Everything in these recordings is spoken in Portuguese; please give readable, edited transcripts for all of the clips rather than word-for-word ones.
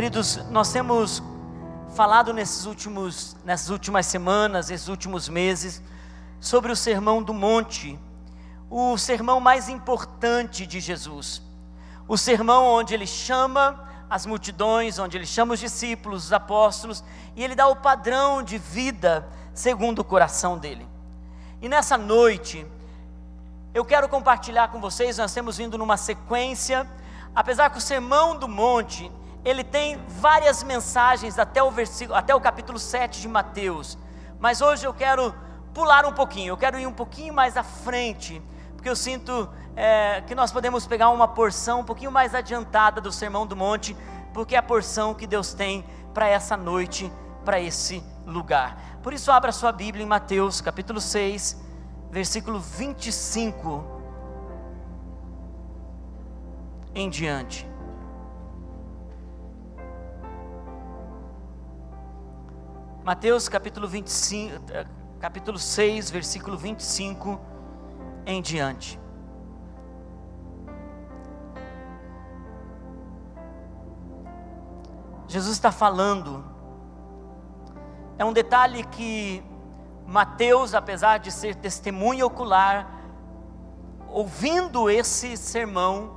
Queridos, nós temos falado nessas últimas semanas, esses últimos meses, sobre o Sermão do Monte, o sermão mais importante de Jesus, o sermão onde Ele chama as multidões, onde Ele chama os discípulos, os apóstolos, e Ele dá o padrão de vida segundo o coração dEle. E nessa noite, eu quero compartilhar com vocês, nós temos vindo numa sequência, apesar que o Sermão do Monte, ele tem várias mensagens até o capítulo 7 de Mateus, mas hoje eu quero pular um pouquinho, eu quero ir um pouquinho mais à frente, porque eu sinto que nós podemos pegar uma porção um pouquinho mais adiantada do Sermão do Monte, porque é a porção que Deus tem para essa noite, para esse lugar. Por isso abra sua Bíblia em Mateus capítulo 6, versículo 25 em diante. Mateus capítulo 6, versículo 25 em diante. Jesus está falando, é um detalhe que Mateus, apesar de ser testemunha ocular, ouvindo esse sermão,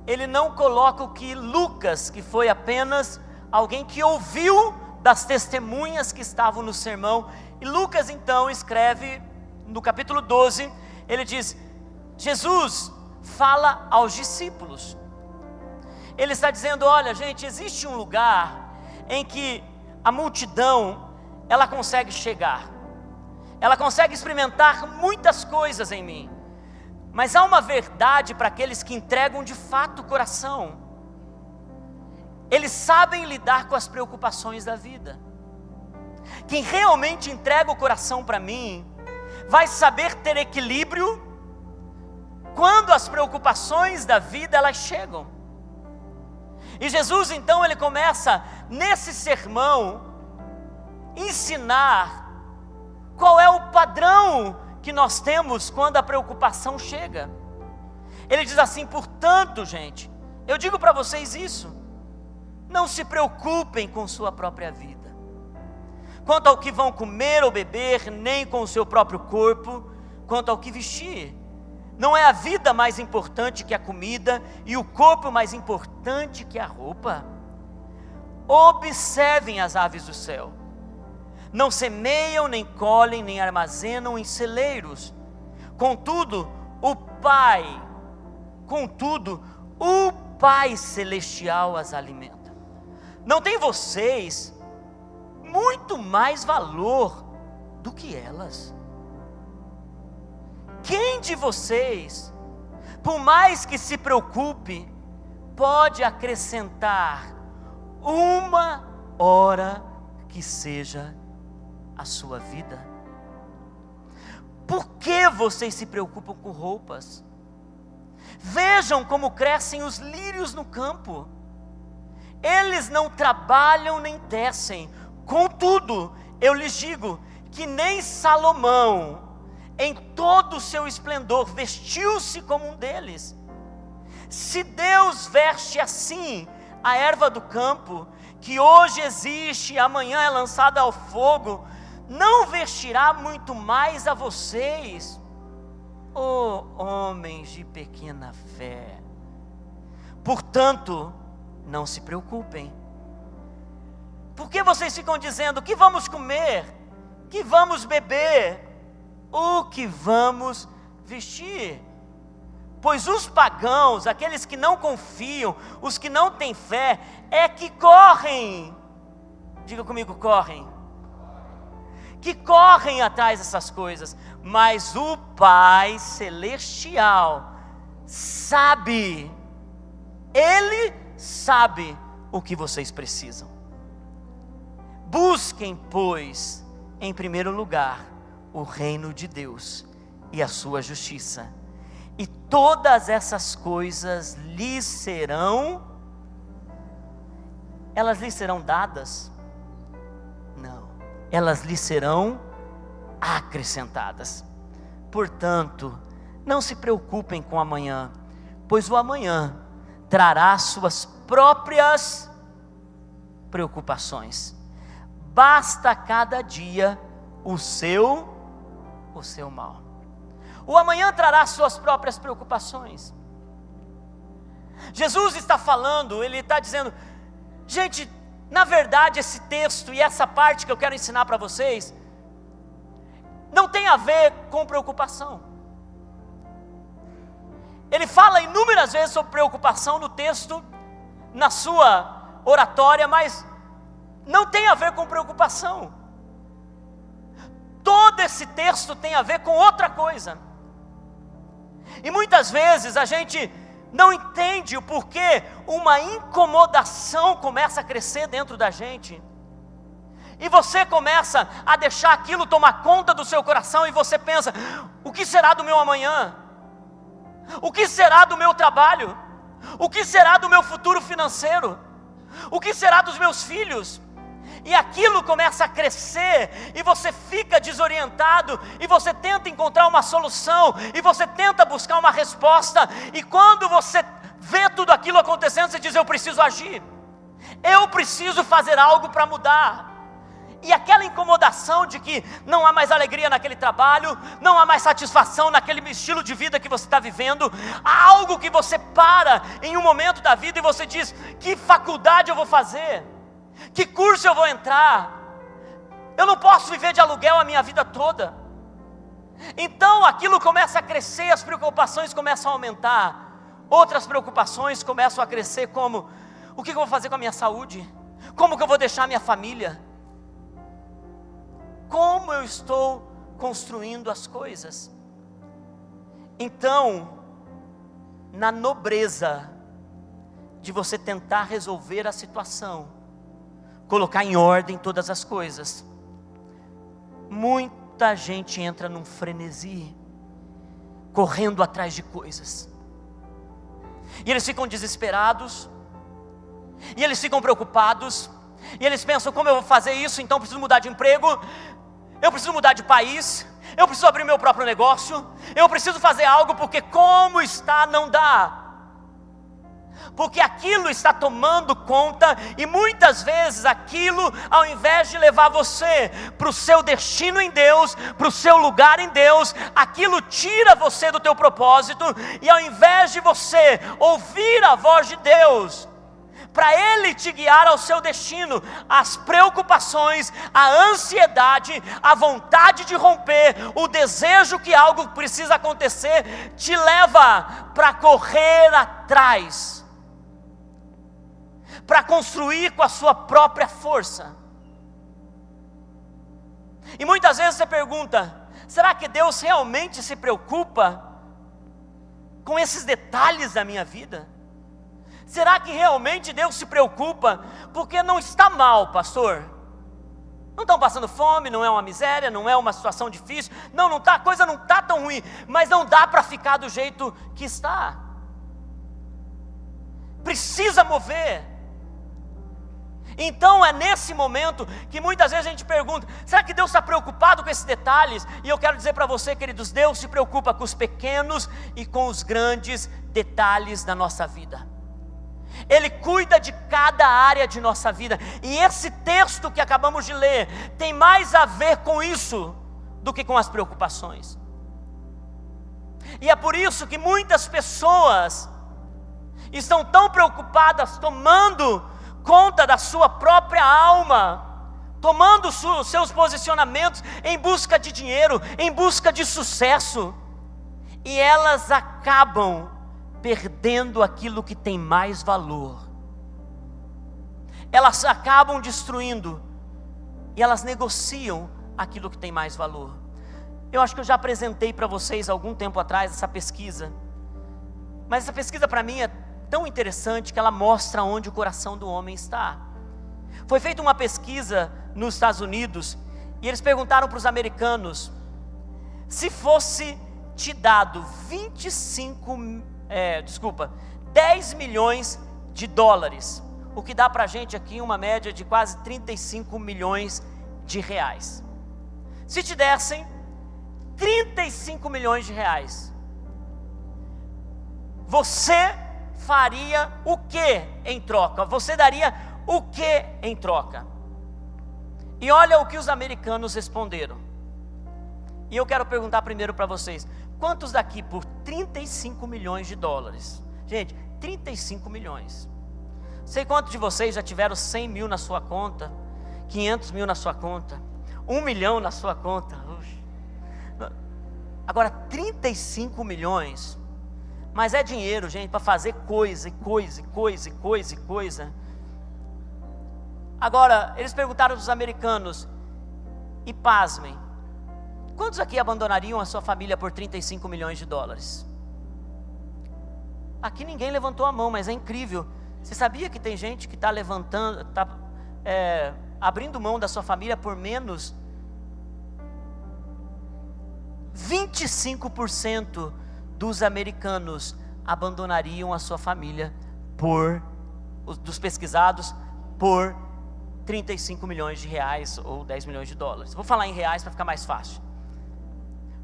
ele não coloca o que Lucas, que foi apenas alguém que ouviu das testemunhas que estavam no sermão, e Lucas então escreve no capítulo 12, ele diz, Jesus fala aos discípulos, ele está dizendo, olha gente, existe um lugar em que a multidão, ela consegue chegar, ela consegue experimentar muitas coisas em mim, mas há uma verdade para aqueles que entregam de fato o coração, eles sabem lidar com as preocupações da vida. Quem realmente entrega o coração para mim, vai saber ter equilíbrio, quando as preocupações da vida elas chegam. E Jesus então ele começa nesse sermão, ensinar qual é o padrão que nós temos quando a preocupação chega. Ele diz assim, portanto gente, eu digo para vocês isso, não se preocupem com sua própria vida, quanto ao que vão comer ou beber, nem com o seu próprio corpo, quanto ao que vestir. Não é a vida mais importante que a comida, e o corpo mais importante que a roupa? Observem as aves do céu, não semeiam, nem colhem, nem armazenam em celeiros, contudo, o Pai Celestial as alimenta. Não tem vocês muito mais valor do que elas? Quem de vocês, por mais que se preocupe, pode acrescentar uma hora que seja a sua vida? Por que vocês se preocupam com roupas? Vejam como crescem os lírios no campo, eles não trabalham nem tecem, contudo, eu lhes digo, que nem Salomão, em todo o seu esplendor, vestiu-se como um deles. Se Deus veste assim a erva do campo, que hoje existe e amanhã é lançada ao fogo, não vestirá muito mais a vocês, ó homens de pequena fé? Portanto, não se preocupem. Por que vocês ficam dizendo, o que vamos comer? O que vamos beber? O que vamos vestir? Pois os pagãos, aqueles que não confiam, os que não têm fé, é que correm, diga comigo, correm, que correm atrás dessas coisas, mas o Pai Celestial sabe, Ele sabe o que vocês precisam. Busquem, pois, em primeiro lugar, o reino de Deus e a sua justiça, e todas essas coisas lhes serão, elas lhes serão dadas? Não, elas lhes serão acrescentadas. Portanto, não se preocupem com amanhã, pois o amanhã trará suas próprias preocupações. Basta cada dia o seu mal. O amanhã trará suas próprias preocupações. Jesus está falando, ele está dizendo, gente, na verdade esse texto e essa parte que eu quero ensinar para vocês, não tem a ver com preocupação. Ele fala inúmeras vezes sobre preocupação no texto, na sua oratória, mas não tem a ver com preocupação. Todo esse texto tem a ver com outra coisa. E muitas vezes a gente não entende o porquê uma incomodação começa a crescer dentro da gente. E você começa a deixar aquilo tomar conta do seu coração e você pensa, o que será do meu amanhã? O que será do meu trabalho? O que será do meu futuro financeiro? O que será dos meus filhos? E aquilo começa a crescer, e você fica desorientado, e você tenta encontrar uma solução, e você tenta buscar uma resposta, e quando você vê tudo aquilo acontecendo, você diz, eu preciso agir, eu preciso fazer algo para mudar. E aquela incomodação de que não há mais alegria naquele trabalho, não há mais satisfação naquele estilo de vida que você está vivendo, há algo que você para em um momento da vida e você diz, que faculdade eu vou fazer? Que curso eu vou entrar? Eu não posso viver de aluguel a minha vida toda. Então aquilo começa a crescer, as preocupações começam a aumentar. Outras preocupações começam a crescer como, o que eu vou fazer com a minha saúde? Como que eu vou deixar a minha família? Como eu estou construindo as coisas? Então, na nobreza de você tentar resolver a situação, colocar em ordem todas as coisas, muita gente entra num frenesi, correndo atrás de coisas, e eles ficam desesperados, e eles ficam preocupados, e eles pensam, como eu vou fazer isso? Então eu preciso mudar de emprego, eu preciso mudar de país, eu preciso abrir meu próprio negócio, eu preciso fazer algo, porque como está não dá. Porque aquilo está tomando conta, e muitas vezes aquilo, ao invés de levar você para o seu destino em Deus, para o seu lugar em Deus, aquilo tira você do teu propósito, e ao invés de você ouvir a voz de Deus, para Ele te guiar ao seu destino, as preocupações, a ansiedade, a vontade de romper, o desejo que algo precisa acontecer, te leva para correr atrás, para construir com a sua própria força. E muitas vezes você pergunta, será que Deus realmente se preocupa com esses detalhes da minha vida? Será que realmente Deus se preocupa? Porque não está mal, pastor. Não estão passando fome, não é uma miséria, não é uma situação difícil. Não está, a coisa não está tão ruim, mas não dá para ficar do jeito que está. Precisa mover. Então é nesse momento que muitas vezes a gente pergunta, será que Deus está preocupado com esses detalhes? E eu quero dizer para você, queridos, Deus se preocupa com os pequenos e com os grandes detalhes da nossa vida. Ele cuida de cada área de nossa vida, e esse texto que acabamos de ler, tem mais a ver com isso, do que com as preocupações. E é por isso que muitas pessoas estão tão preocupadas, tomando conta da sua própria alma, tomando os seus posicionamentos em busca de dinheiro, em busca de sucesso, e elas acabam perdendo aquilo que tem mais valor. Elas acabam destruindo, e elas negociam aquilo que tem mais valor. Eu acho que eu já apresentei para vocês algum tempo atrás essa pesquisa, mas essa pesquisa para mim é tão interessante que ela mostra onde o coração do homem está. Foi feita uma pesquisa nos Estados Unidos, e eles perguntaram para os americanos, se fosse te dado 10 milhões de dólares, o que dá para a gente aqui uma média de quase 35 milhões de reais. Se te dessem 35 milhões de reais, você faria o que em troca? Você daria o que em troca? E olha o que os americanos responderam. E eu quero perguntar primeiro para vocês: quantos daqui por 35 milhões de dólares? Gente, 35 milhões. Sei quantos de vocês já tiveram 100 mil na sua conta, 500 mil na sua conta, 1 milhão na sua conta. Agora 35 milhões, mas é dinheiro, gente, para fazer coisa. Agora, eles perguntaram aos americanos, e pasmem, quantos aqui abandonariam a sua família por 35 milhões de dólares? Aqui ninguém levantou a mão, mas é incrível. Você sabia que tem gente que está levantando, abrindo mão da sua família por menos? 25% dos americanos abandonariam a sua família dos pesquisados, por 35 milhões de reais ou 10 milhões de dólares. Vou falar em reais para ficar mais fácil.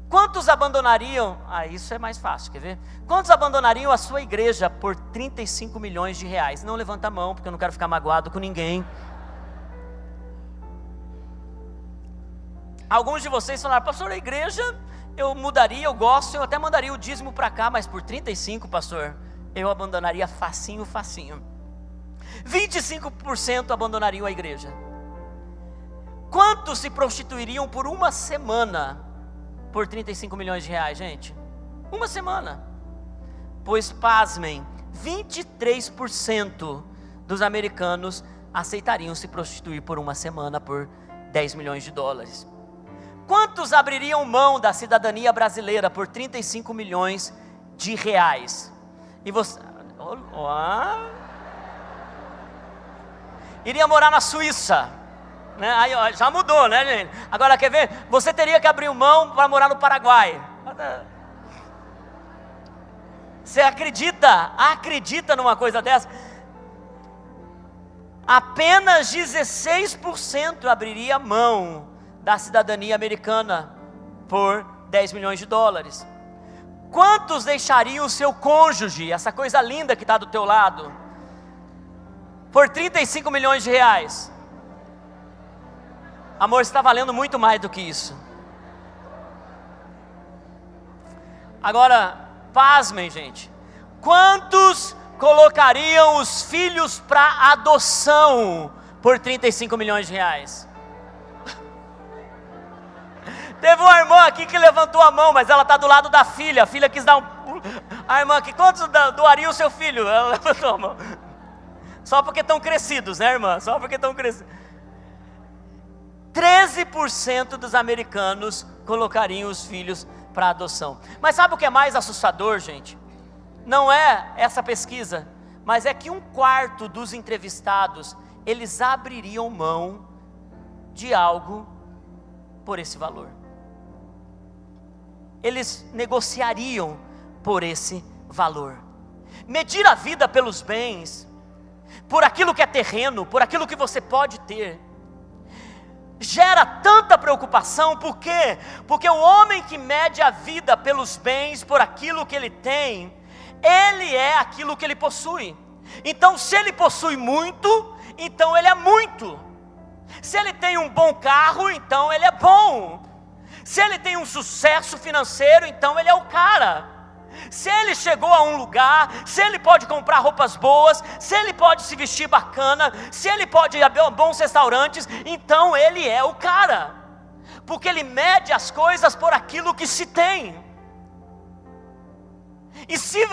Quantos abandonariam, isso é mais fácil, quer ver? Quantos abandonariam a sua igreja por 35 milhões de reais? Não levanta a mão, porque eu não quero ficar magoado com ninguém. Alguns de vocês falaram, pastor, a igreja eu mudaria, eu gosto, eu até mandaria o dízimo para cá, mas por 35, pastor, eu abandonaria facinho. 25% abandonariam a igreja. Quantos se prostituiriam por uma semana por 35 milhões de reais, gente? Uma semana. Pois, pasmem, 23% dos americanos aceitariam se prostituir por uma semana por 10 milhões de dólares. Quantos abririam mão da cidadania brasileira por 35 milhões de reais? E você... iria morar na Suíça, né? Aí, ó, já mudou, né, gente? Agora, quer ver? Você teria que abrir mão para morar no Paraguai. Você acredita numa coisa dessa? Apenas 16% abriria mão da cidadania americana por 10 milhões de dólares. Quantos deixariam o seu cônjuge, essa coisa linda que está do teu lado, por 35 milhões de reais? Amor, está valendo muito mais do que isso. Agora, pasmem, gente. Quantos colocariam os filhos para adoção por 35 milhões de reais? Teve uma irmã aqui que levantou a mão, mas ela está do lado da filha. A filha quis dar a irmã aqui, quantos doaria o seu filho? Ela levantou a mão. Só porque estão crescidos, né, irmã? Só porque estão crescidos. 13% dos americanos colocariam os filhos para adoção. Mas sabe o que é mais assustador, gente? Não é essa pesquisa, mas é que 1/4 dos entrevistados, eles abririam mão de algo por esse valor. Eles negociariam por esse valor. Medir a vida pelos bens, por aquilo que é terreno, por aquilo que você pode ter, gera tanta preocupação. Por quê? Porque o homem que mede a vida pelos bens, por aquilo que ele tem, ele é aquilo que ele possui. Então, se ele possui muito, então ele é muito. Se ele tem um bom carro, então ele é bom. Se ele tem um sucesso financeiro, então ele é o cara. Se ele chegou a um lugar, se ele pode comprar roupas boas, se ele pode se vestir bacana, se ele pode ir a bons restaurantes, então ele é o cara. Porque ele mede as coisas por aquilo que se tem. E se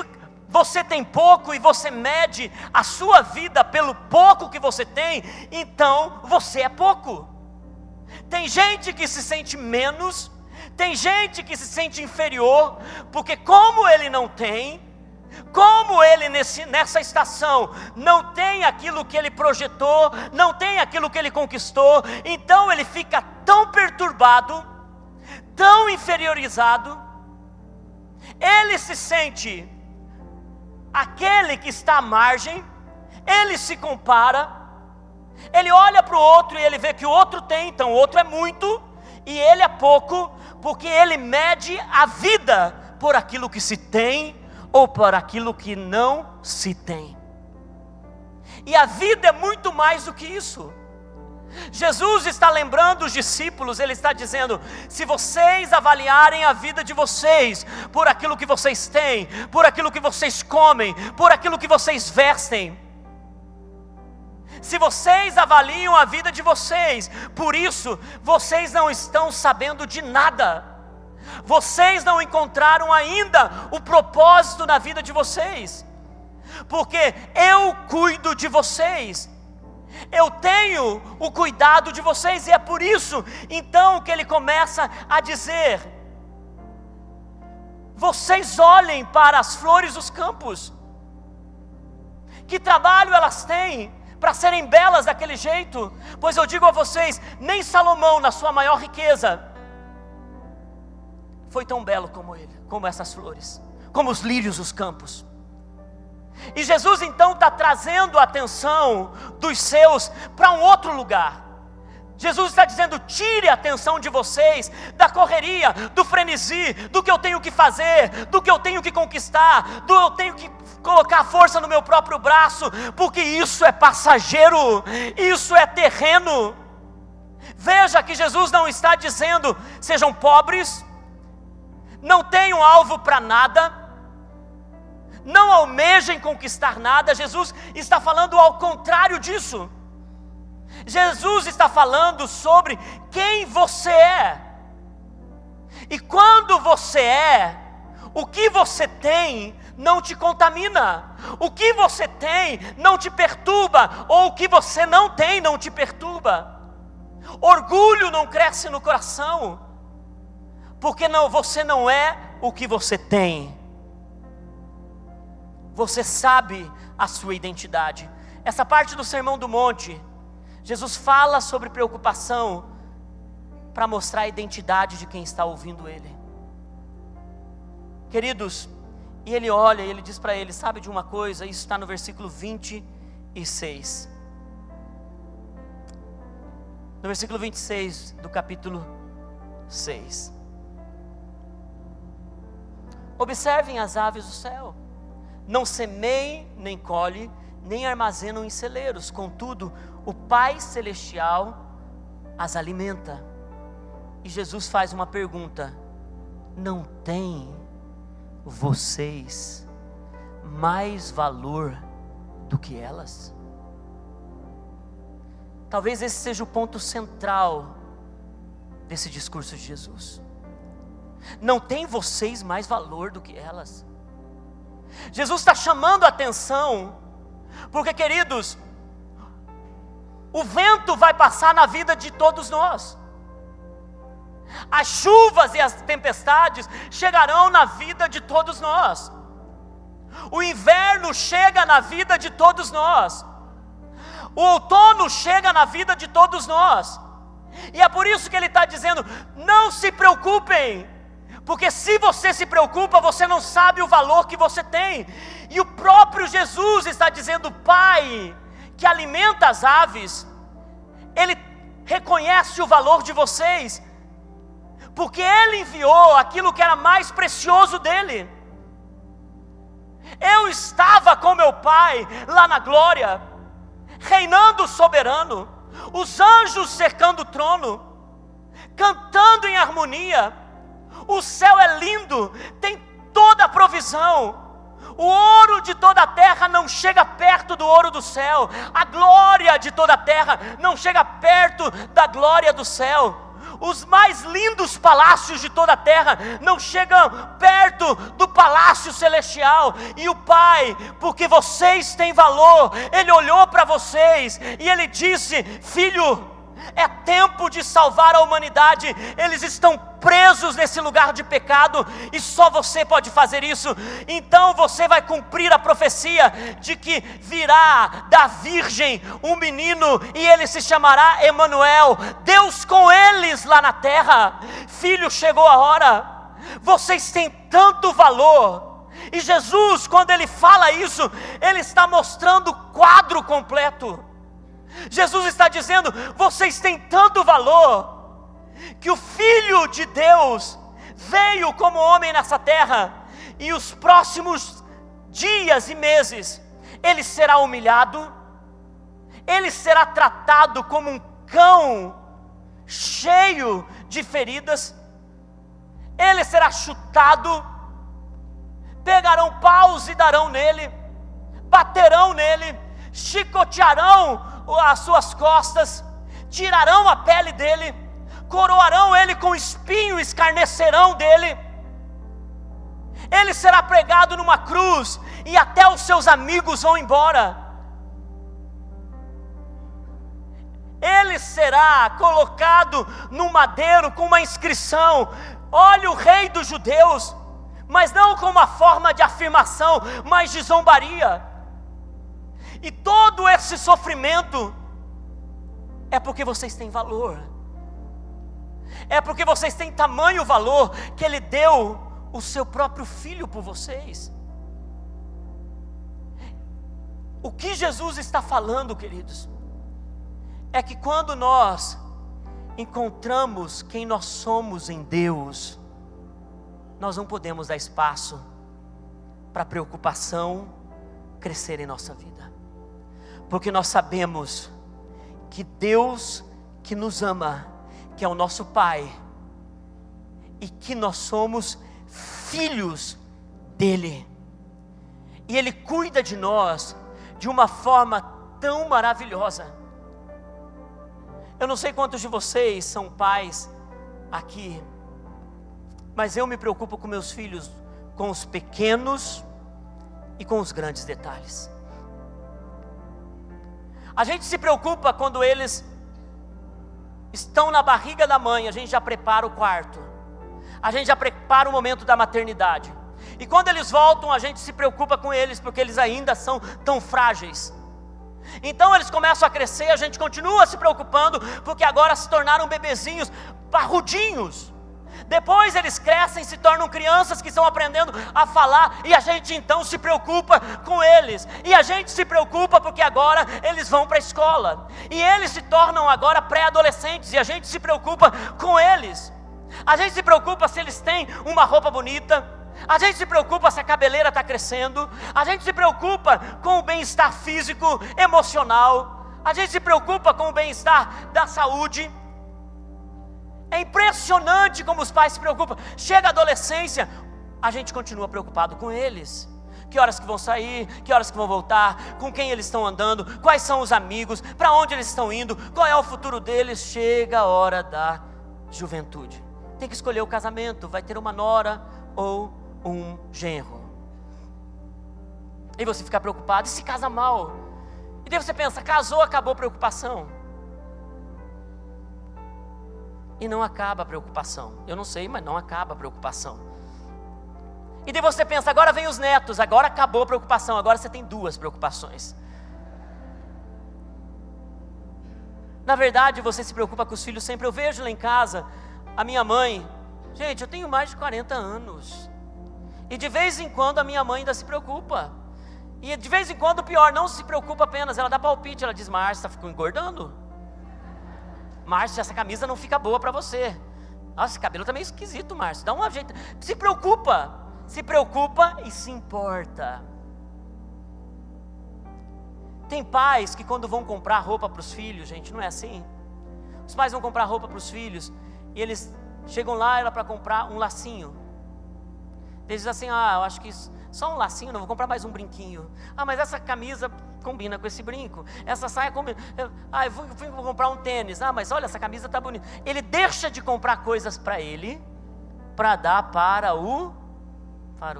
você tem pouco e você mede a sua vida pelo pouco que você tem, então você é pouco. Tem gente que se sente menos, tem gente que se sente inferior, porque como ele não tem, como ele nessa estação não tem aquilo que ele projetou, não tem aquilo que ele conquistou, então ele fica tão perturbado, tão inferiorizado, ele se sente aquele que está à margem, ele se compara, ele olha para o outro e ele vê que o outro tem, então o outro é muito e ele é pouco, porque ele mede a vida por aquilo que se tem ou por aquilo que não se tem. E a vida é muito mais do que isso. Jesus está lembrando os discípulos, Ele está dizendo: se vocês avaliarem a vida de vocês por aquilo que vocês têm, por aquilo que vocês comem, por aquilo que vocês vestem, se vocês avaliam a vida de vocês por isso, vocês não estão sabendo de nada. Vocês não encontraram ainda o propósito na vida de vocês, porque eu cuido de vocês, eu tenho o cuidado de vocês, e é por isso então que ele começa a dizer: vocês olhem para as flores dos campos, que trabalho elas têm para serem belas daquele jeito, pois eu digo a vocês, nem Salomão na sua maior riqueza foi tão belo como ele, como essas flores, como os lírios dos campos. E Jesus então está trazendo a atenção dos seus para um outro lugar. Jesus está dizendo: tire a atenção de vocês da correria, do frenesi, do que eu tenho que fazer, do que eu tenho que conquistar, do eu tenho que colocar força no meu próprio braço, porque isso é passageiro, isso é terreno. Veja que Jesus não está dizendo: sejam pobres, não tenham alvo para nada, não almejem conquistar nada. Jesus está falando ao contrário disso. Jesus está falando sobre quem você é. E quando você é, o que você tem não te contamina, o que você tem não te perturba, ou o que você não tem não te perturba. Orgulho não cresce no coração, porque você não é o que você tem. Você sabe a sua identidade. Essa parte do Sermão do Monte, Jesus fala sobre preocupação para mostrar a identidade de quem está ouvindo Ele. Queridos, e Ele olha e Ele diz para eles: sabe de uma coisa? Isso está no versículo 26. No versículo 26 do capítulo 6. Observem as aves do céu, não semeiem, nem colhem, nem armazenam em celeiros, contudo, o Pai Celestial as alimenta. E Jesus faz uma pergunta: não tem vocês mais valor do que elas? Talvez esse seja o ponto central desse discurso de Jesus. Não tem vocês mais valor do que elas? Jesus está chamando a atenção, porque, queridos, o vento vai passar na vida de todos nós, as chuvas e as tempestades chegarão na vida de todos nós, o inverno chega na vida de todos nós, o outono chega na vida de todos nós, e é por isso que ele está dizendo: não se preocupem, porque se você se preocupa, você não sabe o valor que você tem. E o próprio Jesus está dizendo: Pai, que alimenta as aves, Ele reconhece o valor de vocês, porque Ele enviou aquilo que era mais precioso dEle. Eu estava com meu Pai lá na glória, reinando soberano, os anjos cercando o trono, cantando em harmonia. O céu é lindo, tem toda a provisão. O ouro de toda a terra não chega perto do ouro do céu. A glória de toda a terra não chega perto da glória do céu. Os mais lindos palácios de toda a terra não chegam perto do palácio celestial. E o Pai, porque vocês têm valor, Ele olhou para vocês e Ele disse: filho, é tempo de salvar a humanidade. Eles estão presos nesse lugar de pecado, e só você pode fazer isso. Então você vai cumprir a profecia de que virá da virgem um menino, e ele se chamará Emanuel, Deus com eles lá na terra. Filho, chegou a hora, vocês têm tanto valor. E Jesus, quando ele fala isso, ele está mostrando o quadro completo. Jesus está dizendo: vocês têm tanto valor, que o Filho de Deus veio como homem nessa terra, e os próximos dias e meses, Ele será humilhado, ele será tratado como um cão cheio de feridas, ele será chutado, pegarão paus e darão nele, baterão nele, chicotearão as suas costas, tirarão a pele dele, coroarão ele com espinho, escarnecerão dele, ele será pregado numa cruz, e até os seus amigos vão embora, ele será colocado no madeiro com uma inscrição: olha o rei dos judeus, mas não com uma forma de afirmação, mas de zombaria. E todo esse sofrimento é porque vocês têm valor, é porque vocês têm tamanho valor, que ele deu o seu próprio filho por vocês. O que Jesus está falando, queridos, é que quando nós encontramos quem nós somos em Deus, nós não podemos dar espaço para a preocupação crescer em nossa vida, porque nós sabemos que Deus que nos ama, que é o nosso Pai, e que nós somos filhos dele, e ele cuida de nós de uma forma tão maravilhosa. Eu não sei quantos de vocês são pais aqui, mas eu me preocupo com meus filhos, com os pequenos e com os grandes detalhes. A gente se preocupa quando eles estão na barriga da mãe, a gente já prepara o quarto, a gente já prepara o momento da maternidade, e quando eles voltam a gente se preocupa com eles, porque eles ainda são tão frágeis. Então eles começam a crescer, a gente continua se preocupando, porque agora se tornaram bebezinhos parrudinhos. Depois eles crescem, se tornam crianças que estão aprendendo a falar, e a gente então se preocupa com eles, e a gente se preocupa porque agora eles vão para a escola, e eles se tornam agora pré-adolescentes, e a gente se preocupa com eles. A gente se preocupa se eles têm uma roupa bonita, a gente se preocupa se a cabeleira está crescendo, a gente se preocupa com o bem-estar físico, emocional, a gente se preocupa com o bem-estar da saúde. É impressionante como os pais se preocupam. Chega a adolescência, a gente continua preocupado com eles. Que horas que vão sair, que horas que vão voltar, com quem eles estão andando, quais são os amigos, para onde eles estão indo, qual é o futuro deles. Chega a hora da juventude, tem que escolher o casamento, vai ter uma nora ou um genro, e você fica preocupado, e se casa mal, e daí você pensa, casou, acabou a preocupação, e não acaba a preocupação. Eu não sei, mas não acaba a preocupação. E daí você pensa, agora vem os netos, agora acabou a preocupação, agora você tem duas preocupações. Na verdade você se preocupa com os filhos sempre. Eu vejo lá em casa, a minha mãe, gente, eu tenho mais de 40 anos, e de vez em quando a minha mãe ainda se preocupa, e de vez em quando, pior, não se preocupa apenas, ela dá palpite, ela diz: Márcia, está engordando? Márcia, essa camisa não fica boa para você. Nossa, esse cabelo está meio esquisito, Márcia, dá um jeito. Se preocupa e se importa. Tem pais que quando vão comprar roupa para os filhos, gente, não é assim? Os pais vão comprar roupa para os filhos, e eles chegam lá, ela para comprar um lacinho. Eles dizem assim: eu acho que só um lacinho, não vou comprar mais um brinquinho. Mas essa camisa combina com esse brinco, essa saia combina. Eu fui comprar um tênis. Mas olha, essa camisa está bonita. Ele deixa de comprar coisas para ele, para dar para o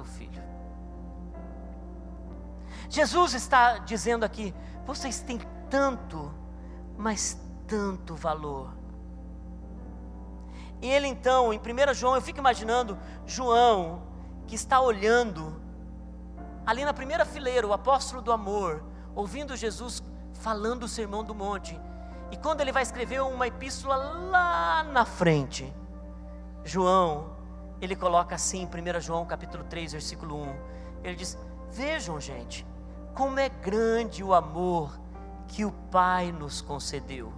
filho. Jesus está dizendo aqui: vocês têm tanto, mas tanto valor. E ele então, em 1 João, eu fico imaginando João, que está olhando, ali na primeira fileira, o apóstolo do amor, ouvindo Jesus falando o sermão do monte, e quando ele vai escrever uma epístola lá na frente, João, ele coloca assim, em 1 João capítulo 3, versículo 1, ele diz: vejam, gente, como é grande o amor que o Pai nos concedeu,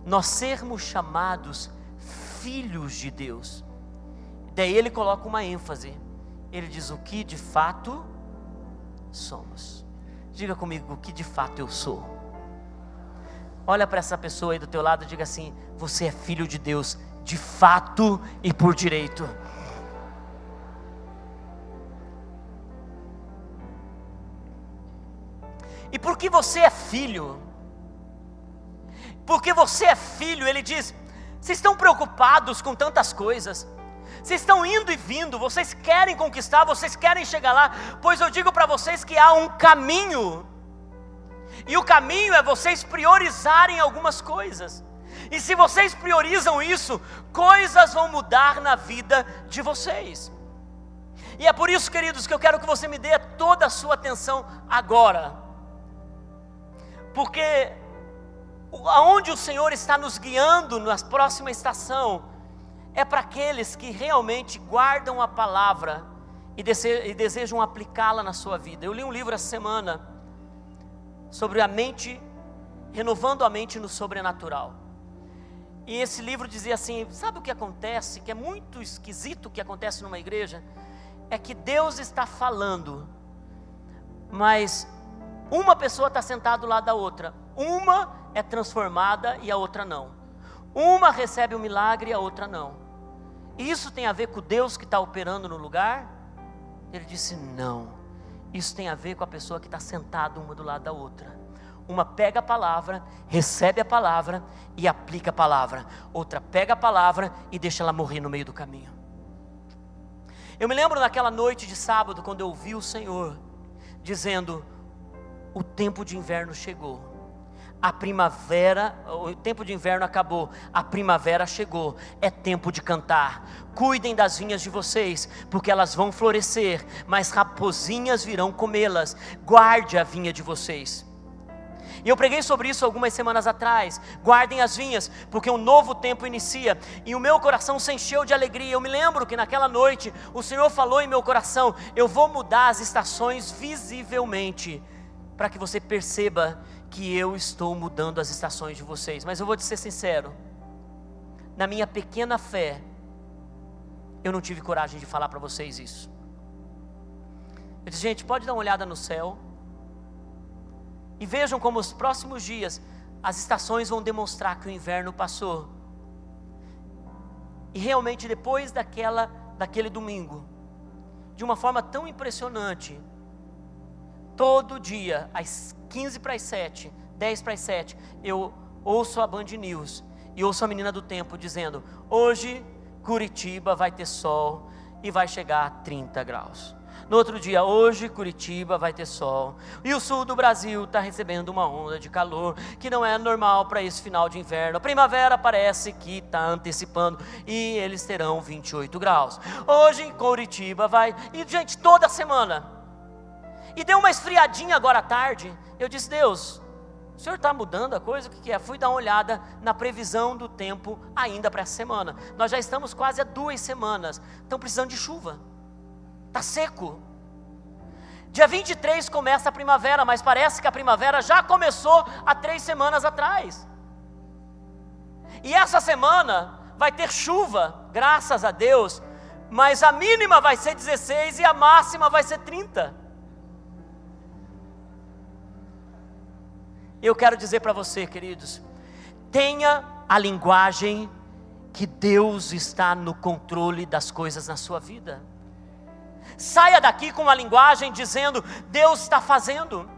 nós sermos chamados filhos de Deus. Daí ele coloca uma ênfase, ele diz: o que de fato somos. Diga comigo: o que de fato eu sou. Olha para essa pessoa aí do teu lado e diga assim: você é filho de Deus, de fato e por direito. E porque você é filho, ele diz: vocês estão preocupados com tantas coisas, vocês estão indo e vindo, vocês querem conquistar, vocês querem chegar lá, pois eu digo para vocês que há um caminho, e o caminho é vocês priorizarem algumas coisas, e se vocês priorizam isso, coisas vão mudar na vida de vocês. E é por isso, queridos, que eu quero que você me dê toda a sua atenção agora, porque aonde o Senhor está nos guiando na próxima estação, é para aqueles que realmente guardam a palavra e desejam aplicá-la na sua vida. Eu li um livro essa semana sobre a mente, renovando a mente no sobrenatural. E esse livro dizia assim: sabe o que acontece, que é muito esquisito o que acontece numa igreja? É que Deus está falando, mas uma pessoa está sentada do lado da outra. Uma é transformada e a outra não. Uma recebe um milagre e a outra não. Isso tem a ver com Deus que está operando no lugar? Ele disse: não. Isso tem a ver com a pessoa que está sentada uma do lado da outra. Uma pega a palavra, recebe a palavra e aplica a palavra. Outra pega a palavra e deixa ela morrer no meio do caminho. Eu me lembro naquela noite de sábado, quando eu ouvi o Senhor dizendo: o tempo de inverno chegou, a primavera, o tempo de inverno acabou, a primavera chegou, é tempo de cantar. Cuidem das vinhas de vocês, porque elas vão florescer, mas raposinhas virão comê-las. Guarde a vinha de vocês. E eu preguei sobre isso algumas semanas atrás. Guardem as vinhas, porque um novo tempo inicia. E o meu coração se encheu de alegria. Eu me lembro que naquela noite o Senhor falou em meu coração: eu vou mudar as estações visivelmente, para que você perceba que eu estou mudando as estações de vocês. Mas eu vou te ser sincero, na minha pequena fé, eu não tive coragem de falar para vocês isso. Eu disse: gente, pode dar uma olhada no céu e vejam como os próximos dias as estações vão demonstrar que o inverno passou. E realmente depois daquele domingo, de uma forma tão impressionante, todo dia, às 15 para as 7, 10 para as 7, eu ouço a Band News e ouço a menina do tempo dizendo: hoje Curitiba vai ter sol e vai chegar a 30 graus. No outro dia: hoje Curitiba vai ter sol e o sul do Brasil está recebendo uma onda de calor que não é normal para esse final de inverno. A primavera parece que está antecipando e eles terão 28 graus. Hoje em Curitiba vai... E gente, toda semana. E deu uma esfriadinha agora à tarde. Eu disse: Deus, o Senhor está mudando a coisa? O que é? Fui dar uma olhada na previsão do tempo ainda para essa semana. Nós já estamos quase há 2 semanas. Estão precisando de chuva. Está seco. Dia 23 começa a primavera, mas parece que a primavera já começou há 3 semanas atrás. E essa semana vai ter chuva, graças a Deus, mas a mínima vai ser 16 e a máxima vai ser 30. Eu quero dizer para você, queridos, tenha a linguagem que Deus está no controle das coisas na sua vida. Saia daqui com uma linguagem dizendo: Deus está fazendo.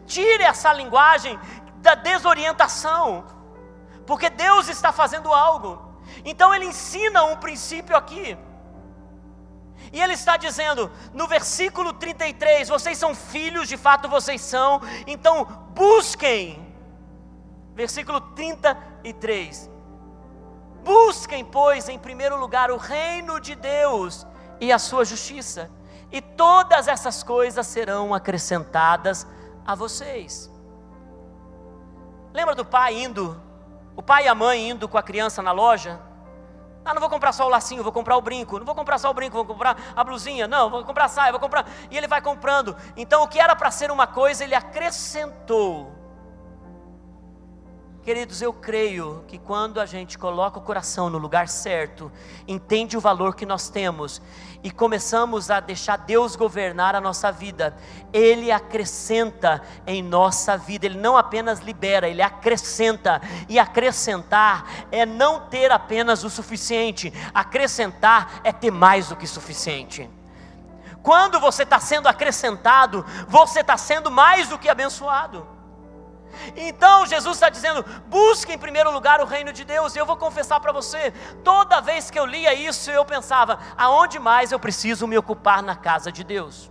Tire essa linguagem da desorientação, porque Deus está fazendo algo. Então ele ensina um princípio aqui, e ele está dizendo no versículo 33, vocês são filhos, de fato vocês são, então busquem. Versículo 33, busquem pois em primeiro lugar o reino de Deus e a sua justiça, e todas essas coisas serão acrescentadas a vocês. Lembra do pai o pai e a mãe indo com a criança na loja? Não vou comprar só o lacinho, vou comprar o brinco. Não vou comprar só o brinco, vou comprar a blusinha. Não, vou comprar a saia, vou comprar. E ele vai comprando. Então o que era para ser uma coisa, ele acrescentou. Queridos, eu creio que quando a gente coloca o coração no lugar certo, entende o valor que nós temos e começamos a deixar Deus governar a nossa vida, Ele acrescenta em nossa vida. Ele não apenas libera, Ele acrescenta. E acrescentar é não ter apenas o suficiente, acrescentar é ter mais do que suficiente. Quando você está sendo acrescentado, você está sendo mais do que abençoado. Então Jesus está dizendo: busque em primeiro lugar o reino de Deus. E eu vou confessar para você, toda vez que eu lia isso, eu pensava: aonde mais eu preciso me ocupar na casa de Deus?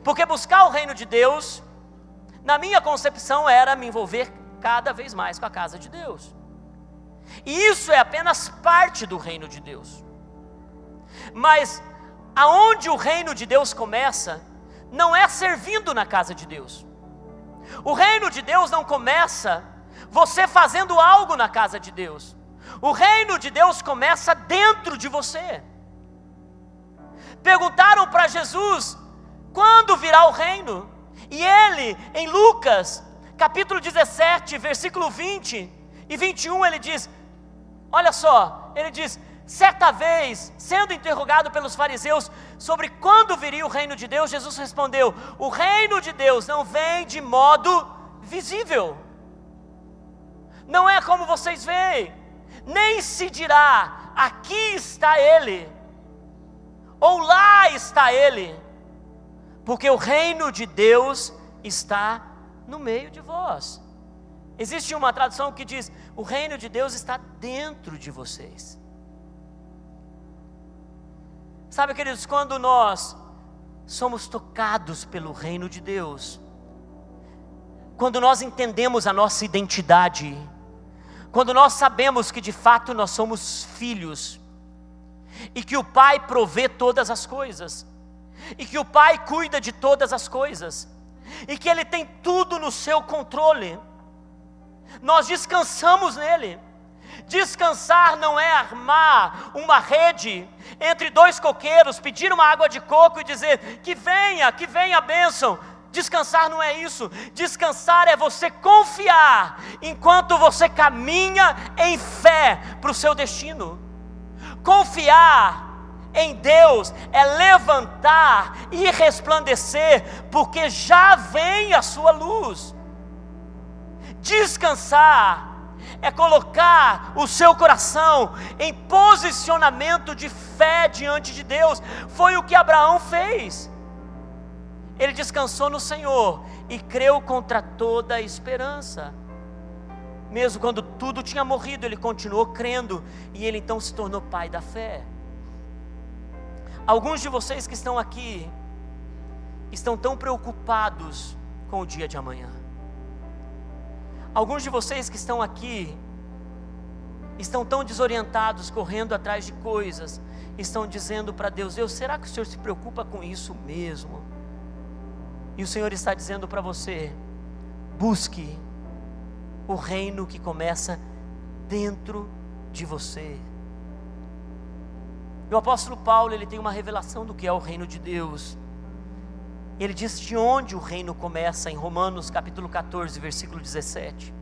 Porque buscar o reino de Deus, na minha concepção, era me envolver cada vez mais com a casa de Deus. E isso é apenas parte do reino de Deus. Mas aonde o reino de Deus começa, não é servindo na casa de Deus. O reino de Deus não começa você fazendo algo na casa de Deus. O reino de Deus começa dentro de você. Perguntaram para Jesus: quando virá o reino? E ele, em Lucas, capítulo 17, versículo 20 e 21, ele diz, olha só, ele diz: certa vez, sendo interrogado pelos fariseus sobre quando viria o reino de Deus, Jesus respondeu: o reino de Deus não vem de modo visível, não é como vocês veem, nem se dirá: aqui está ele, ou lá está ele, porque o reino de Deus está no meio de vós. Existe uma tradução que diz: o reino de Deus está dentro de vocês. Sabe, queridos, quando nós somos tocados pelo reino de Deus, quando nós entendemos a nossa identidade, quando nós sabemos que de fato nós somos filhos, e que o Pai provê todas as coisas, e que o Pai cuida de todas as coisas, e que Ele tem tudo no seu controle, nós descansamos nele. Descansar não é armar uma rede entre dois coqueiros, pedir uma água de coco e dizer: que venha a bênção. Descansar não é isso. Descansar é você confiar enquanto você caminha em fé para o seu destino. Confiar em Deus é levantar e resplandecer, porque já vem a sua luz. Descansar é colocar o seu coração em posicionamento de fé diante de Deus. Foi o que Abraão fez. Ele descansou no Senhor e creu contra toda a esperança. Mesmo quando tudo tinha morrido, ele continuou crendo, e ele então se tornou pai da fé. Alguns de vocês que estão aqui estão tão preocupados com o dia de amanhã. Alguns de vocês que estão aqui estão tão desorientados, correndo atrás de coisas, estão dizendo para Deus: Deus, será que o Senhor se preocupa com isso mesmo? E o Senhor está dizendo para você: busque o reino que começa dentro de você. E o apóstolo Paulo, ele tem uma revelação do que é o reino de Deus. Ele diz de onde o reino começa em Romanos capítulo 14, versículo 17.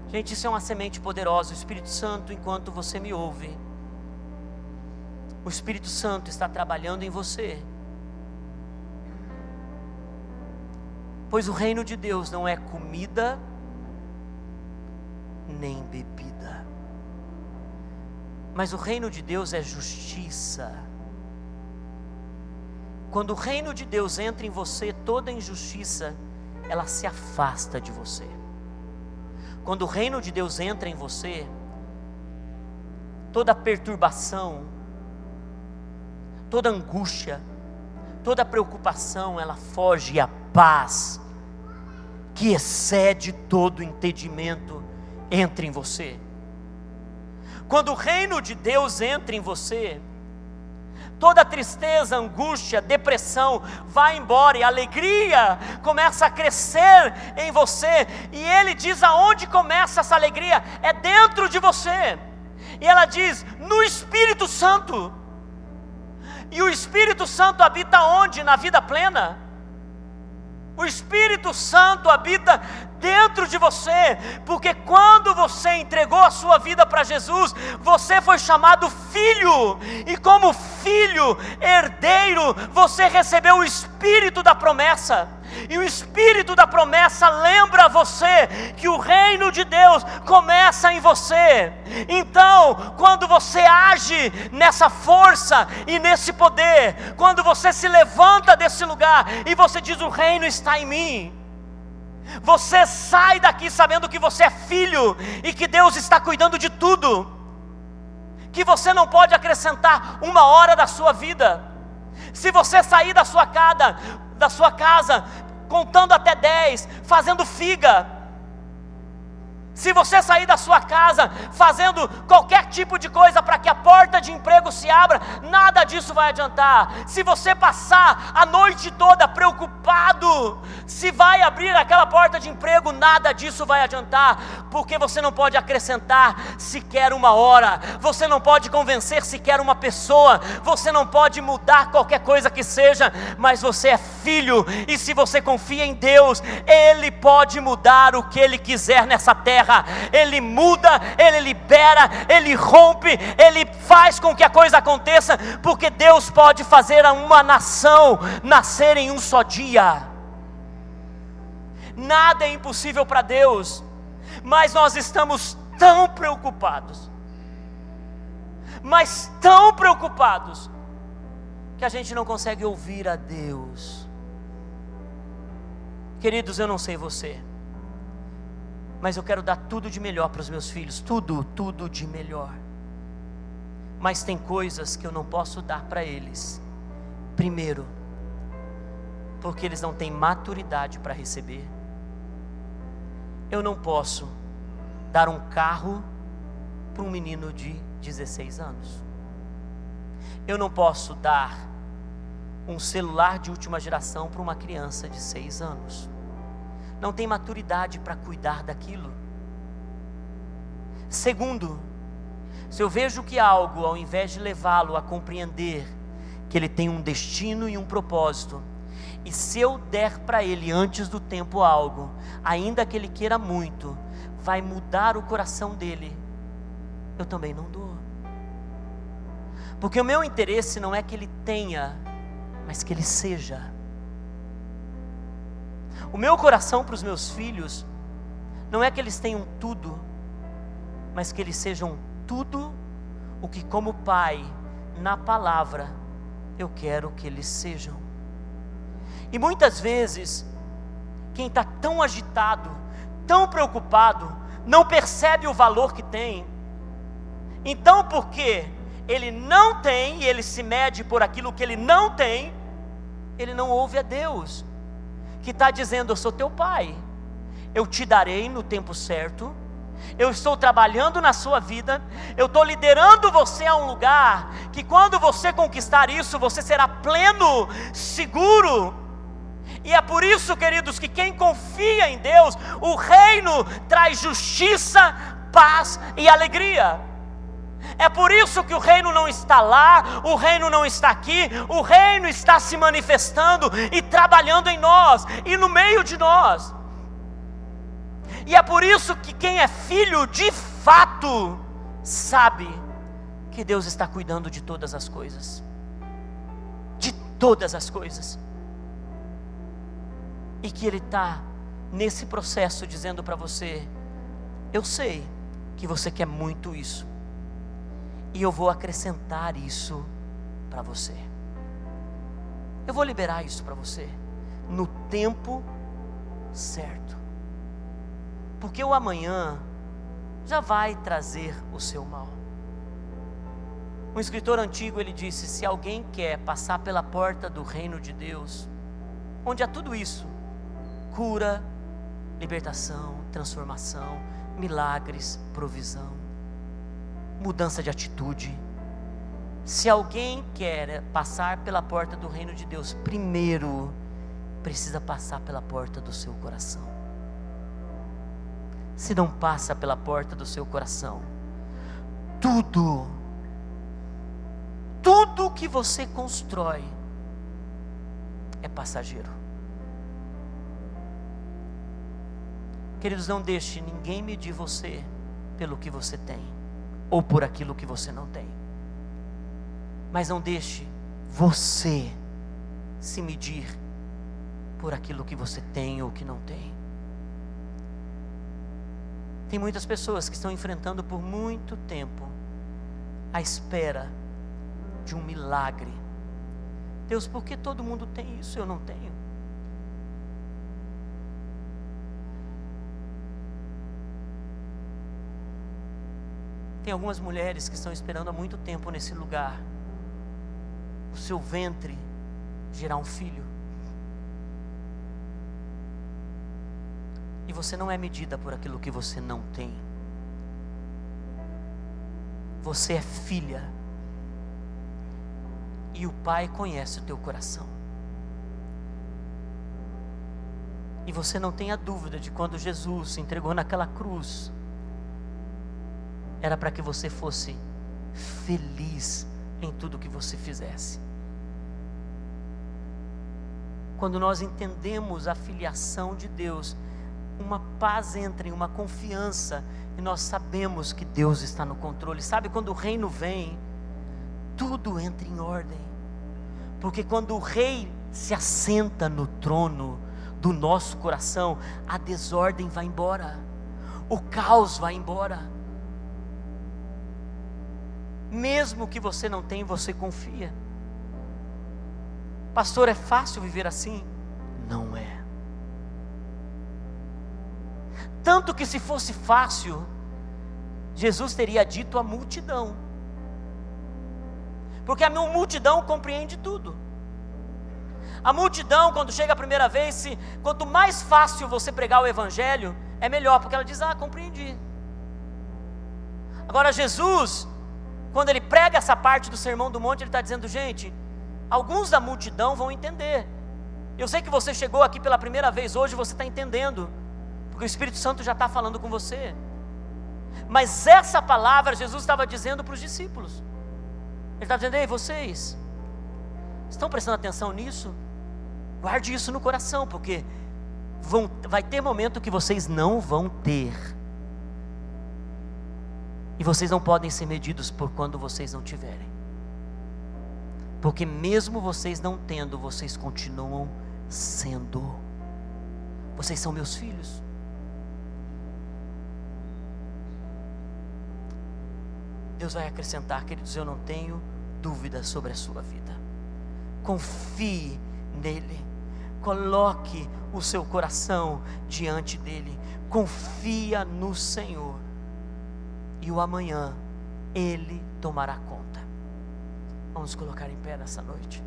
Gente, isso é uma semente poderosa. O Espírito Santo, enquanto você me ouve, o Espírito Santo está trabalhando em você. Pois o reino de Deus não é comida nem bebida, mas o reino de Deus é justiça. Quando o reino de Deus entra em você, toda injustiça, ela se afasta de você. Quando o reino de Deus entra em você, toda perturbação, toda angústia, toda preocupação, ela foge, e a paz, que excede todo entendimento, entra em você. Quando o reino de Deus entra em você, toda tristeza, angústia, depressão vai embora, e a alegria começa a crescer em você. E ele diz aonde começa essa alegria: é dentro de você. E ela diz: no Espírito Santo. E o Espírito Santo habita onde? Na vida plena. O Espírito Santo habita dentro de você, porque quando você entregou a sua vida para Jesus, você foi chamado filho, e como filho, herdeiro, você recebeu o Espírito da promessa, e o Espírito da promessa lembra você que o reino de Deus começa em você. Então, quando você age nessa força e nesse poder, quando você se levanta desse lugar e você diz: o reino está em mim, você sai daqui sabendo que você é filho e que Deus está cuidando de tudo, que você não pode acrescentar uma hora da sua vida. Se você sair da sua casa contando até 10, fazendo figa, se você sair da sua casa fazendo qualquer tipo de coisa para que a porta de emprego se abra, nada disso vai adiantar. Se você passar a noite toda preocupado se vai abrir aquela porta de emprego, nada disso vai adiantar, porque você não pode acrescentar sequer uma hora, você não pode convencer sequer uma pessoa, você não pode mudar qualquer coisa que seja, mas você é filho, e se você confia em Deus, Ele pode mudar o que Ele quiser nessa terra. Ele muda, Ele libera, Ele rompe, Ele faz com que a coisa aconteça, porque Deus pode fazer uma nação nascer em um só dia. Nada é impossível para Deus, mas nós estamos tão preocupados, mas tão preocupados, que a gente não consegue ouvir a Deus. Queridos, eu não sei você, mas eu quero dar tudo de melhor para os meus filhos, tudo de melhor. Mas tem coisas que eu não posso dar para eles. Primeiro, porque eles não têm maturidade para receber. Eu não posso dar um carro para um menino de 16 anos. Eu não posso dar um celular de última geração para uma criança de 6 anos. Não tem maturidade para cuidar daquilo. Segundo, se eu vejo que algo, ao invés de levá-lo a compreender que ele tem um destino e um propósito, e se eu der para ele antes do tempo algo, ainda que ele queira muito, vai mudar o coração dele, eu também não dou. Porque o meu interesse não é que ele tenha, mas que ele seja. O meu coração para os meus filhos não é que eles tenham tudo, mas que eles sejam tudo o que, como pai, na palavra, eu quero que eles sejam. E muitas vezes, quem está tão agitado, tão preocupado, não percebe o valor que tem. Então, porque ele não tem, e ele se mede por aquilo que ele não tem, ele não ouve a Deus, que está dizendo: eu sou teu pai, eu te darei no tempo certo, eu estou trabalhando na sua vida, eu estou liderando você a um lugar, que quando você conquistar isso, você será pleno, seguro. E é por isso, queridos, que quem confia em Deus, o reino traz justiça, paz e alegria. É por isso que o reino não está lá, o reino não está aqui, o reino está se manifestando e trabalhando em nós e no meio de nós. E é por isso que quem é filho de fato sabe que Deus está cuidando de todas as coisas, de todas as coisas, e que Ele está nesse processo dizendo para você: eu sei que você quer muito isso, e eu vou acrescentar isso para você. Eu vou liberar isso para você no tempo certo. Porque o amanhã já vai trazer o seu mal. Um escritor antigo, ele disse: se alguém quer passar pela porta do reino de Deus, onde há tudo isso, cura, libertação, transformação, milagres, provisão, mudança de atitude. Se alguém quer passar pela porta do reino de Deus, primeiro precisa passar pela porta do seu coração. Se não passa pela porta do seu coração, tudo que você constrói é passageiro. Queridos, não deixe ninguém medir você pelo que você tem, ou por aquilo que você não tem. Mas não deixe você se medir por aquilo que você tem ou que não tem. Tem muitas pessoas que estão enfrentando por muito tempo a espera de um milagre. Deus, por que todo mundo tem isso e eu não tenho? Tem algumas mulheres que estão esperando há muito tempo nesse lugar, o seu ventre gerar um filho. E você não é medida por aquilo que você não tem. Você é filha. E o Pai conhece o teu coração. E você não tem a dúvida de quando Jesus se entregou naquela cruz, era para que você fosse feliz em tudo que você fizesse. Quando nós entendemos a filiação de Deus, uma paz entra em uma confiança, e nós sabemos que Deus está no controle. Sabe, quando o reino vem, tudo entra em ordem, porque quando o rei se assenta no trono do nosso coração, a desordem vai embora, o caos vai embora. Mesmo que você não tenha, você confia. Pastor, é fácil viver assim? Não é. Tanto que se fosse fácil, Jesus teria dito à multidão, porque a multidão compreende tudo. A multidão, quando chega a primeira vez, quanto mais fácil você pregar o evangelho, é melhor, porque ela diz, compreendi. Agora Jesus, quando ele prega essa parte do Sermão do Monte, ele está dizendo, gente, alguns da multidão vão entender. Eu sei que você chegou aqui pela primeira vez hoje, você está entendendo, porque o Espírito Santo já está falando com você. Mas essa palavra Jesus estava dizendo para os discípulos. Ele estava dizendo, ei, vocês estão prestando atenção nisso? Guarde isso no coração, porque vai ter momento que vocês não vão ter. E vocês não podem ser medidos por quando vocês não tiverem. Porque mesmo vocês não tendo, vocês continuam sendo. Vocês são meus filhos. Deus vai acrescentar, queridos, eu não tenho dúvida sobre a sua vida. Confie nele. Coloque o seu coração diante dele. Confia no Senhor. E o amanhã, ele tomará conta. Vamos colocar em pé nessa noite.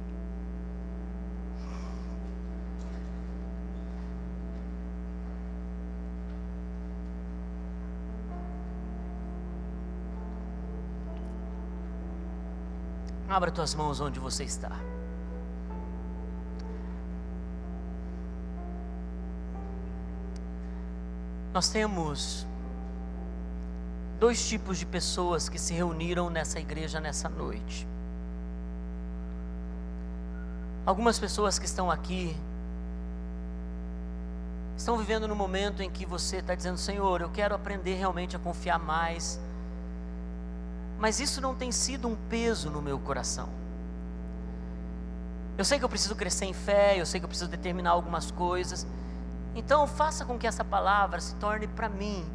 Abra tuas mãos onde você está. Nós temos dois tipos de pessoas que se reuniram nessa igreja nessa noite. Algumas pessoas que estão aqui estão vivendo no momento em que você está dizendo, Senhor, eu quero aprender realmente a confiar mais, mas isso não tem sido um peso no meu coração. Eu sei que eu preciso crescer em fé, eu sei que eu preciso determinar algumas coisas, então faça com que essa palavra se torne para mim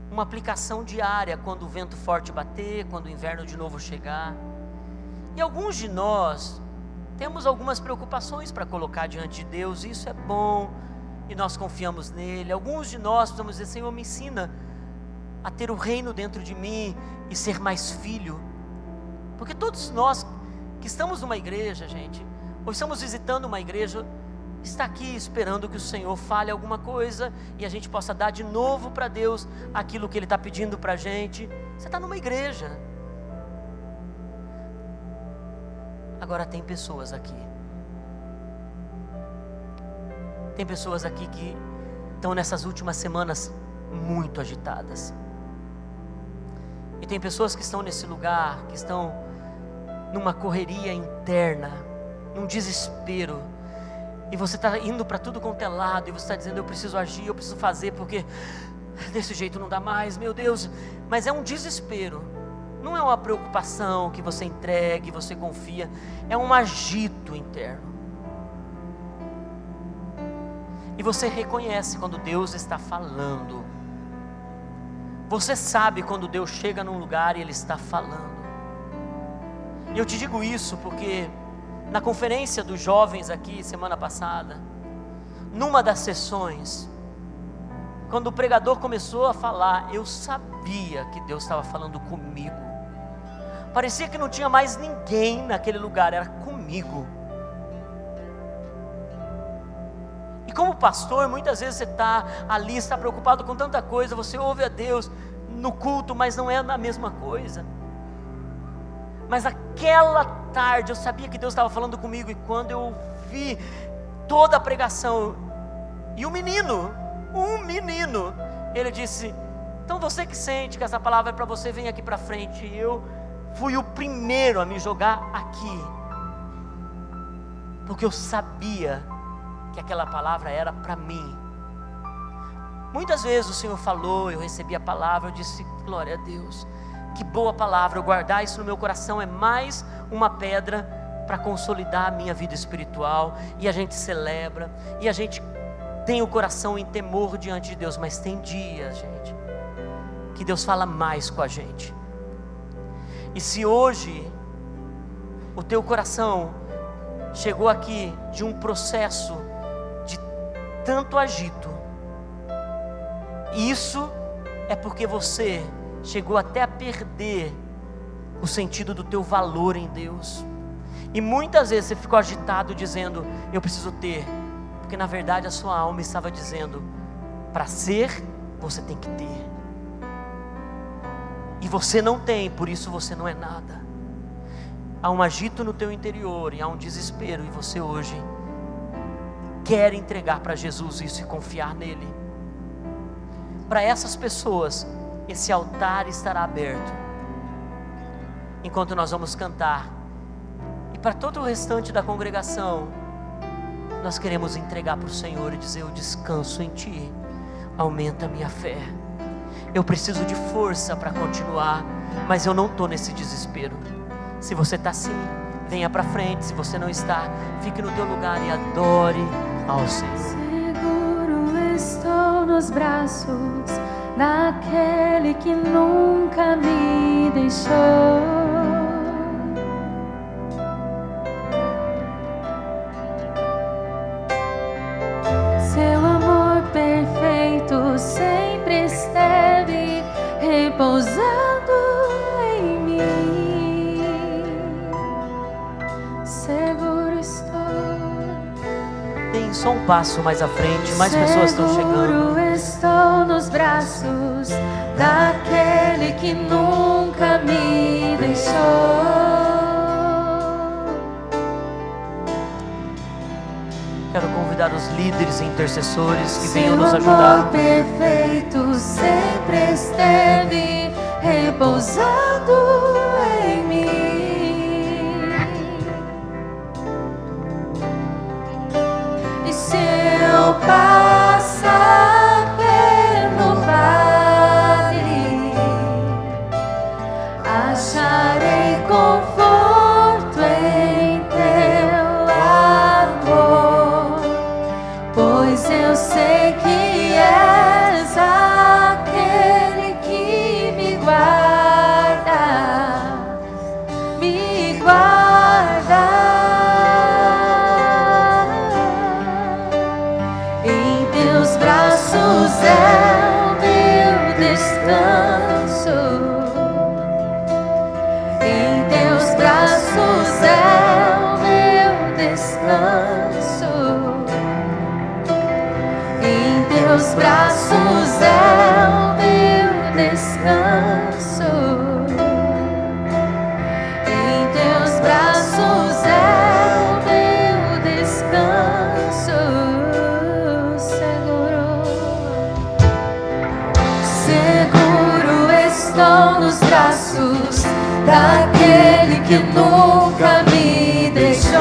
uma aplicação diária, quando o vento forte bater, quando o inverno de novo chegar. E alguns de nós temos algumas preocupações para colocar diante de Deus, e isso é bom, e nós confiamos nele. Alguns de nós precisamos dizer, Senhor, me ensina a ter o reino dentro de mim e ser mais filho, porque todos nós que estamos numa igreja, gente, ou estamos visitando uma igreja, está aqui esperando que o Senhor fale alguma coisa e a gente possa dar de novo para Deus aquilo que Ele está pedindo para a gente. Você está numa igreja. Agora tem pessoas aqui que estão nessas últimas semanas muito agitadas, e tem pessoas que estão nesse lugar, que estão numa correria interna, num desespero, e você está indo para tudo quanto é lado, e você está dizendo: eu preciso agir, eu preciso fazer, porque desse jeito não dá mais, meu Deus. Mas é um desespero, não é uma preocupação que você entregue, você confia, é um agito interno. E você reconhece quando Deus está falando. Você sabe quando Deus chega num lugar e Ele está falando. E eu te digo isso porque na conferência dos jovens aqui, semana passada, numa das sessões, quando o pregador começou a falar, eu sabia que Deus estava falando comigo. Parecia que não tinha mais ninguém naquele lugar, era comigo. E como pastor, muitas vezes você está ali, está preocupado com tanta coisa, você ouve a Deus no culto, mas não é a mesma coisa. Mas aquela tarde eu sabia que Deus estava falando comigo, e quando eu vi toda a pregação, e um menino, ele disse: então você que sente que essa palavra é para você, vem aqui para frente. E eu fui o primeiro a me jogar aqui, porque eu sabia que aquela palavra era para mim. Muitas vezes o Senhor falou, eu recebi a palavra, eu disse: glória a Deus, que boa palavra, eu guardar isso no meu coração é mais uma pedra para consolidar a minha vida espiritual. E a gente celebra, e a gente tem o coração em temor diante de Deus. Mas tem dias, gente, que Deus fala mais com a gente. E se hoje o teu coração chegou aqui de um processo de tanto agito, isso é porque você chegou até a perder o sentido do teu valor em Deus. E muitas vezes você ficou agitado dizendo: eu preciso ter, porque na verdade a sua alma estava dizendo: para ser, você tem que ter. E você não tem, por isso você não é nada. Há um agito no teu interior e há um desespero, e você hoje quer entregar para Jesus isso e confiar nele. Para essas pessoas, esse altar estará aberto enquanto nós vamos cantar. E para todo o restante da congregação, nós queremos entregar para o Senhor e dizer: eu descanso em Ti, aumenta a minha fé. Eu preciso de força para continuar, mas eu não estou nesse desespero. Se você está assim, venha para frente. Se você não está, fique no teu lugar e adore ao Senhor. Seguro estou nos braços daquele que nunca me deixou. Seu amor perfeito sempre esteve repousando em mim. Seguro estou. Tem só um passo mais à frente, mais pessoas estão chegando. Seguro estou nos braços daquele que nunca me deixou. Quero convidar os líderes e intercessores que venham nos ajudar. Seu amor perfeito sempre esteve repousando em mim. E se eu passar pelo vale, acharei conforto em teu amor, pois eu sei que és aquele que me guarda, me guarda. Em teus braços é o meu descanso. Em teus braços é o meu descanso. Em teus braços é o meu descanso. Em teus braços é o meu descanso. Seguro estou nos braços daquele que nunca me deixou.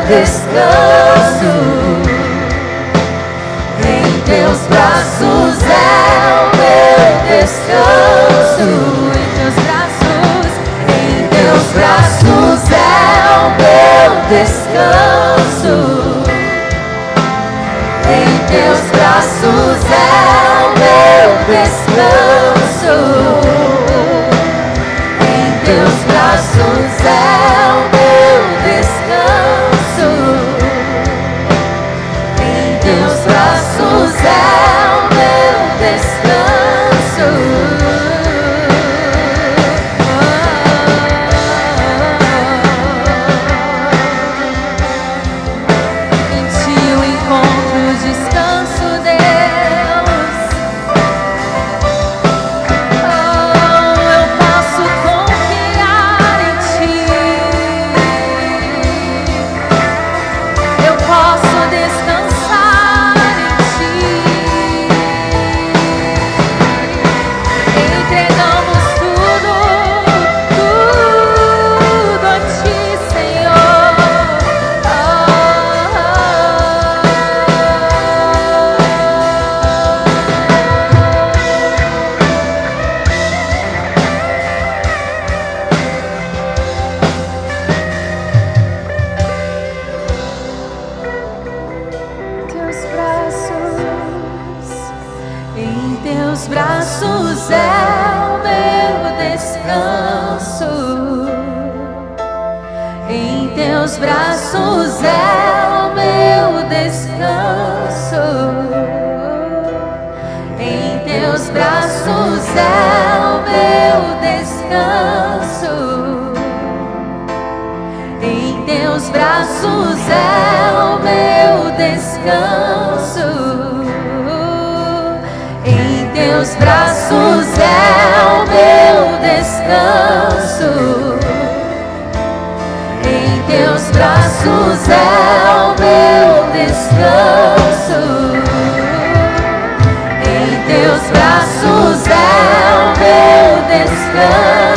descanso. Em teus braços é o meu descanso. Em teus braços é o meu descanso. Em teus braços é o meu descanso. Em teus braços é o meu descanso. Em teus braços é o meu descanso.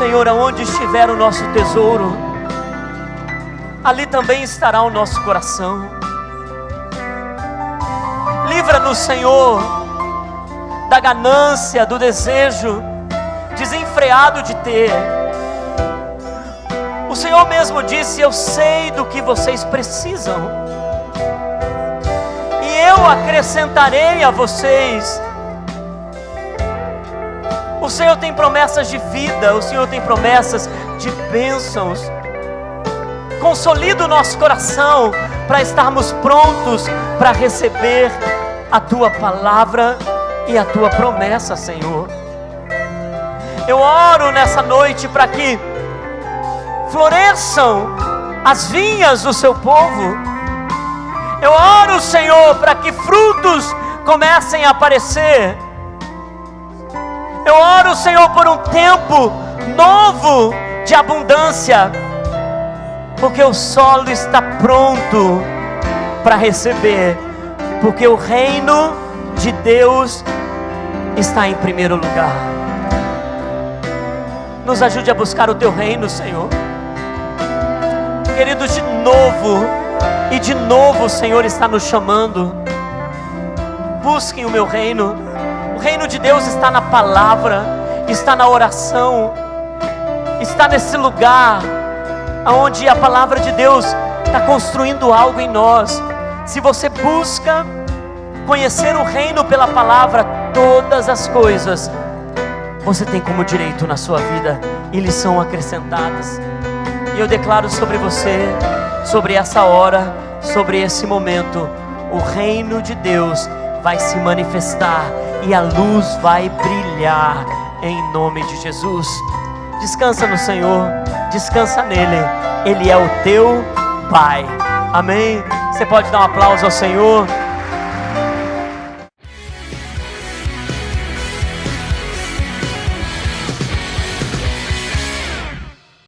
Senhor, aonde estiver o nosso tesouro, ali também estará o nosso coração. Livra-nos, Senhor, da ganância, do desejo desenfreado de ter. O Senhor mesmo disse: eu sei do que vocês precisam, e eu acrescentarei a vocês. O Senhor tem promessas de vida, o Senhor tem promessas de bênçãos. Consolida o nosso coração para estarmos prontos para receber a Tua palavra e a Tua promessa, Senhor. Eu oro nessa noite para que floresçam as vinhas do Seu povo. Eu oro, Senhor, para que frutos comecem a aparecer. Eu oro, Senhor, por um tempo novo de abundância, porque o solo está pronto para receber, porque o reino de Deus está em primeiro lugar. Nos ajude a buscar o Teu reino, Senhor. Queridos, de novo, E de novo o Senhor está nos chamando. Busquem o meu reino. O reino de Deus está na palavra, está na oração, está nesse lugar onde a palavra de Deus está construindo algo em nós. Se você busca conhecer o reino pela palavra, todas as coisas você tem como direito na sua vida e lhes são acrescentadas. E eu declaro sobre você, sobre essa hora, sobre esse momento, o reino de Deus vai se manifestar e a luz vai brilhar em nome de Jesus. Descansa no Senhor, descansa nele, Ele é o teu Pai. Amém? Você pode dar um aplauso ao Senhor?